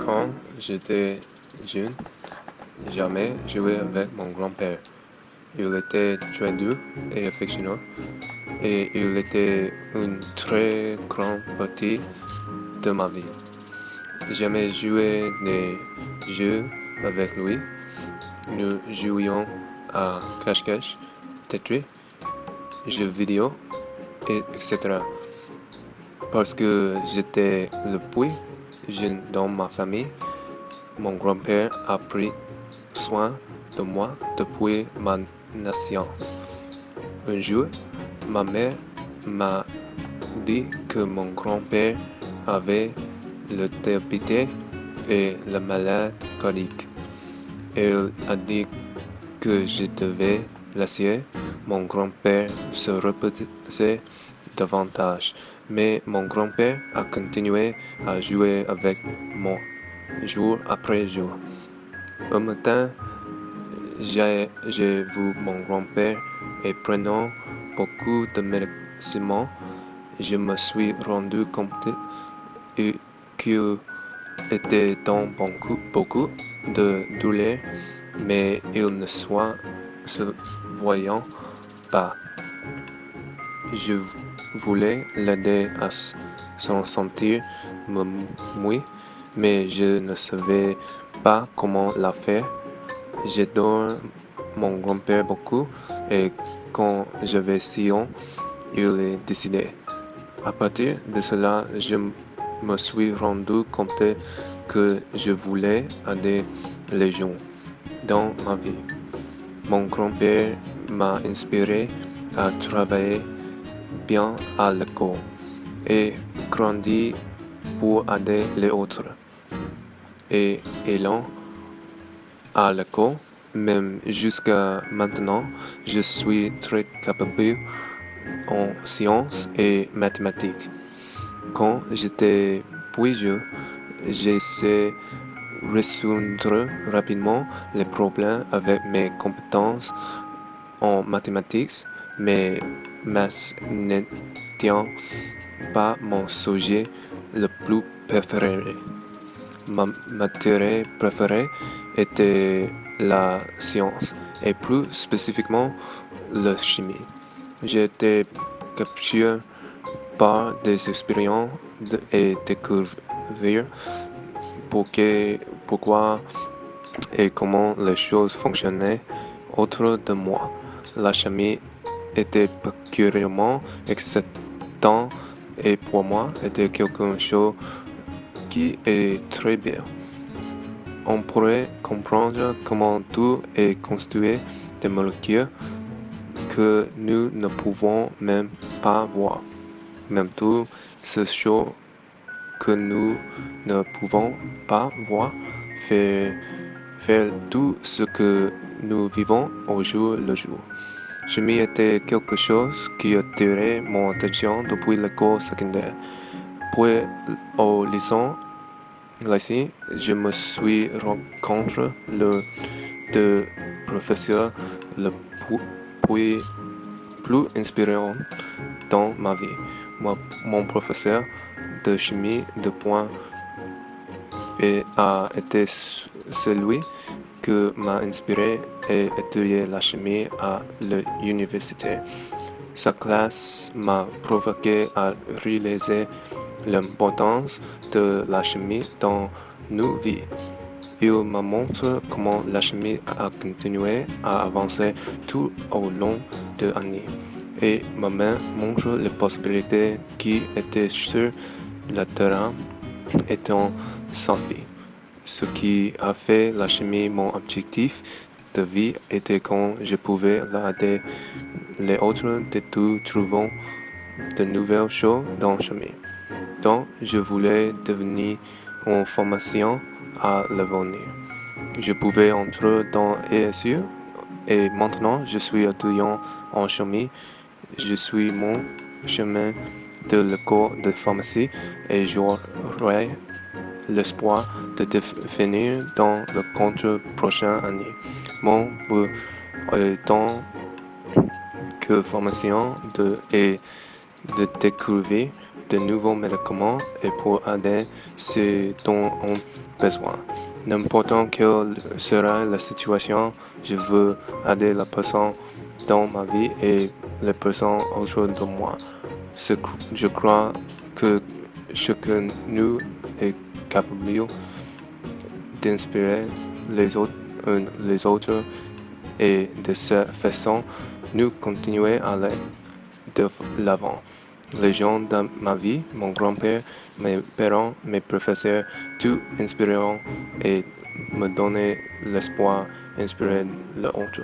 Quand j'étais jeune, jamais joué avec mon grand-père. Il était très doux et affectueux et il était une très grande partie de ma vie. J'aimais jouer des jeux avec lui. Nous jouions à cache-cache, Tetris, jeux vidéo, etc. Parce que j'étais le plus jeune dans ma famille, mon grand-père a pris soin de moi depuis ma naissance. Un jour, ma mère m'a dit que mon grand-père avait le diabète et la maladie cardiaque. Elle a dit que je devais laisser mon grand-père se reposer davantage. Mais mon grand-père a continué à jouer avec moi jour après jour. Un matin, j'ai vu mon grand-père et prenant beaucoup de médicaments, je me suis rendu compte qu'il était dans beaucoup de douleur, mais il ne se voyait pas. Je voulais l'aider à s'en sentir mieux, mais je ne savais pas comment la faire. J'adore mon grand-père beaucoup et quand j'avais 6 ans, il est décédé. À partir de cela, je me suis rendu compte que je voulais aider les gens dans ma vie. Mon grand-père m'a inspiré à travailler bien à l'école et grandir pour aider les autres. Et allant à l'école, même jusqu'à maintenant, je suis très capable en sciences et mathématiques. Quand j'étais plus jeune, j'essayais de résoudre rapidement les problèmes avec mes compétences en mathématiques, mais maths n'était pas mon sujet le plus préféré. Ma matière préférée était la science et plus spécifiquement la chimie. J'ai été capturé par des expériences et découvrir pourquoi et comment les choses fonctionnaient autour de moi. La chimie était particulièrement excitant et pour moi était quelque chose qui est très bien. On pourrait comprendre comment tout est construit des molécules que nous ne pouvons même pas voir. Même toutes ces choses que nous ne pouvons pas voir faire tout ce que nous vivons au jour le jour. Chimie était quelque chose qui attirait mon attention depuis l'école secondaire. Puis au lycée, je me suis rencontré le deux professeurs le plus inspirant dans ma vie. Mon professeur de chimie de point a été celui qui m'a inspiré à étudier la chimie à l'université. Sa classe m'a provoqué à réaliser l'importance de la chimie dans nos vies. Il me montre comment la chimie a continué à avancer tout au long de l'année et me montre les possibilités qui étaient sur le terrain étant sans fin. Ce qui a fait la chimie mon objectif de vie était quand je pouvais aider les autres de tout trouvant de nouvelles choses dans la chimie. Donc, je voulais devenir une formation à l'avenir. Je pouvais entrer dans ESU et maintenant je suis étudiant en chimie. Je suis mon chemin de l'école de pharmacie et j'aurai l'espoir de finir dans le compte prochaine année. Mon but étant que formation est de découvrir de nouveaux médicaments et pour aider ceux dont ont besoin. N'importe quelle sera la situation, je veux aider la personne dans ma vie et les personnes autour de moi. Je crois que chacun de nous est capable d'inspirer les autres et de cette façon, nous continuer à aller de l'avant. Les gens dans ma vie, mon grand-père, mes parents, mes professeurs, tout inspirant et me donner l'espoir, inspirer l'autre.